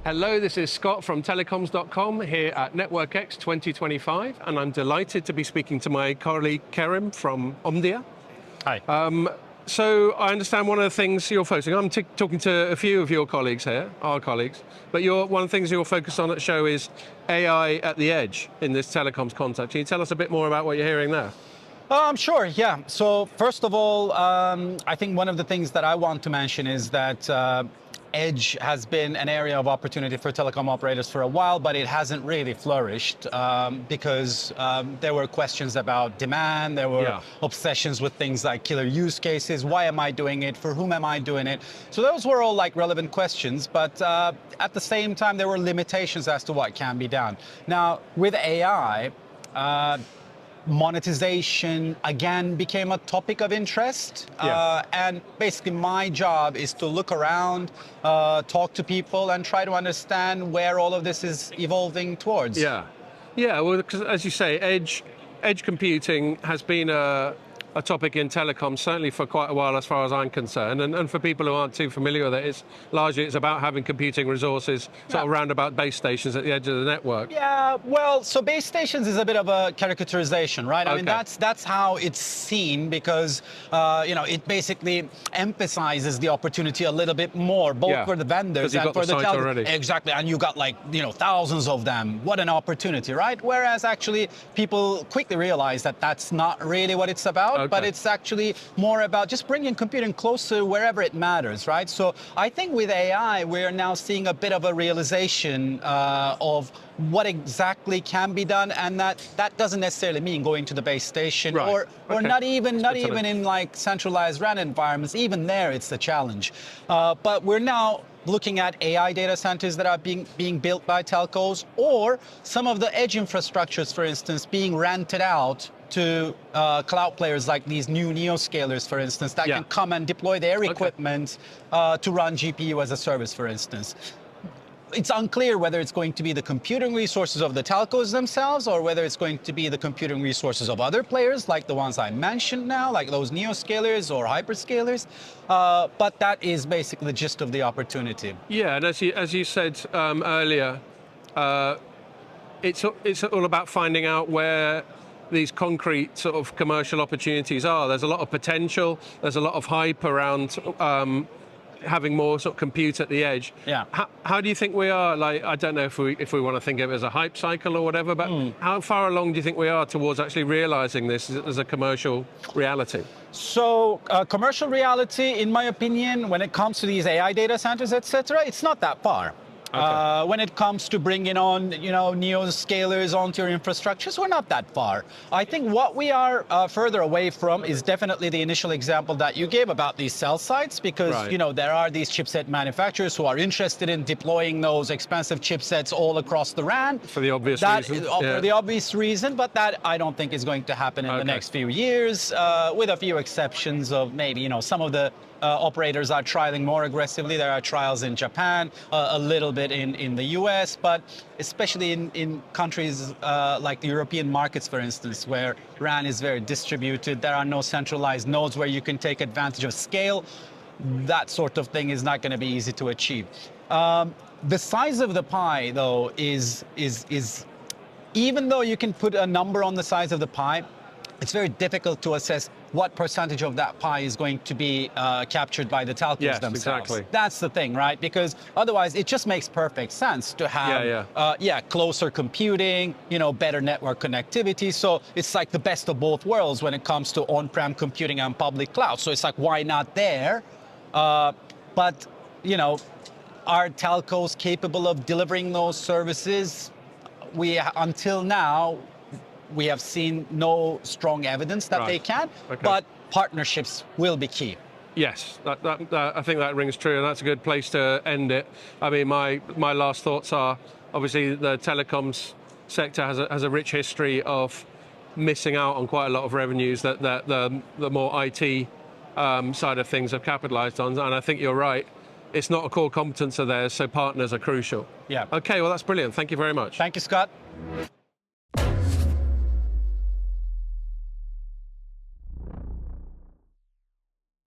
Hello, this is Scott from Telecoms.com here at Network X 2025, and I'm delighted to be speaking to my colleague Kerem from Omdia. Hi. So I understand one of the things you're focusing on, I'm talking to a few of your colleagues here, our colleagues, but one of the things you're focused on at the show is AI at the edge in this telecoms context. Can you tell us a bit more about what you're hearing there? Sure, yeah. So first of all, I think one of the things that I want to mention is that edge has been an area of opportunity for telecom operators for a while, but it hasn't really flourished because there were questions about demand, there were obsessions with things like killer use cases, why am I doing it, for whom am I doing it? So those were all like relevant questions, but at the same time, there were limitations as to what can be done. Now, with AI, monetization again became a topic of interest, and basically my job is to look around, talk to people, and try to understand where all of this is evolving towards. Yeah, well, because as you say, edge computing has been a topic in telecoms, certainly for quite a while as far as I'm concerned, and for people who aren't too familiar with it, it's about having computing resources sort of roundabout base stations at the edge of the network. Yeah, well, so base stations is a bit of a caricaturization, right? I mean, that's how it's seen because, it basically emphasizes the opportunity a little bit more, both for the vendors and for the telcos. Exactly, and you got thousands of them. What an opportunity, right? Whereas actually people quickly realize that that's not really what it's about. But it's actually more about just bringing computing closer wherever it matters, right? So I think with AI, we're now seeing a bit of a realization of what exactly can be done, and that doesn't necessarily mean going to the base station or not even in like centralized RAN environments. Even there, it's a challenge. But we're now looking at AI data centers that are being built by telcos, or some of the edge infrastructures, for instance, being rented out to cloud players like these new neoscalers, for instance, that can come and deploy their equipment to run GPU as a service, for instance. It's unclear whether it's going to be the computing resources of the telcos themselves or whether it's going to be the computing resources of other players like the ones I mentioned now, like those neoscalers or hyperscalers. But that is basically the gist of the opportunity. Yeah, and as you said earlier, it's all about finding out where these concrete sort of commercial opportunities are. There's a lot of potential. There's a lot of hype around having more sort of compute at the edge. Yeah. How do you think we are? Like, I don't know if we want to think of it as a hype cycle or whatever, but how far along do you think we are towards actually realizing this as a commercial reality? So commercial reality, in my opinion, when it comes to these AI data centers, etc., it's not that far. When it comes to bringing on, neoscalers onto your infrastructures, we're not that far. I think what we are further away from is definitely the initial example that you gave about these cell sites, because there are these chipset manufacturers who are interested in deploying those expensive chipsets all across the RAN. For the obvious reason. For the obvious reason, but that I don't think is going to happen in the next few years, with a few exceptions of maybe, some of the operators are trialing more aggressively. There are trials in Japan, a little bit in the US, but especially in countries like the European markets, for instance, where RAN is very distributed. There are no centralized nodes where you can take advantage of scale. That sort of thing is not going to be easy to achieve. The size of the pie, though, is even though you can put a number on the size of the pie, it's very difficult to assess what percentage of that pie is going to be captured by the telcos themselves. Exactly. That's the thing, right? Because otherwise, it just makes perfect sense to have closer computing, better network connectivity. So it's like the best of both worlds when it comes to on-prem computing and public cloud. So it's like, why not there? But are telcos capable of delivering those services? Until now, we have seen no strong evidence that they can, but partnerships will be key. Yes, I think that rings true, and that's a good place to end it. I mean, my last thoughts are, obviously, the telecoms sector has a rich history of missing out on quite a lot of revenues that the more IT side of things have capitalized on, and I think you're right. It's not a core competence of theirs, so partners are crucial. Yeah. Okay, well, that's brilliant. Thank you very much. Thank you, Scott.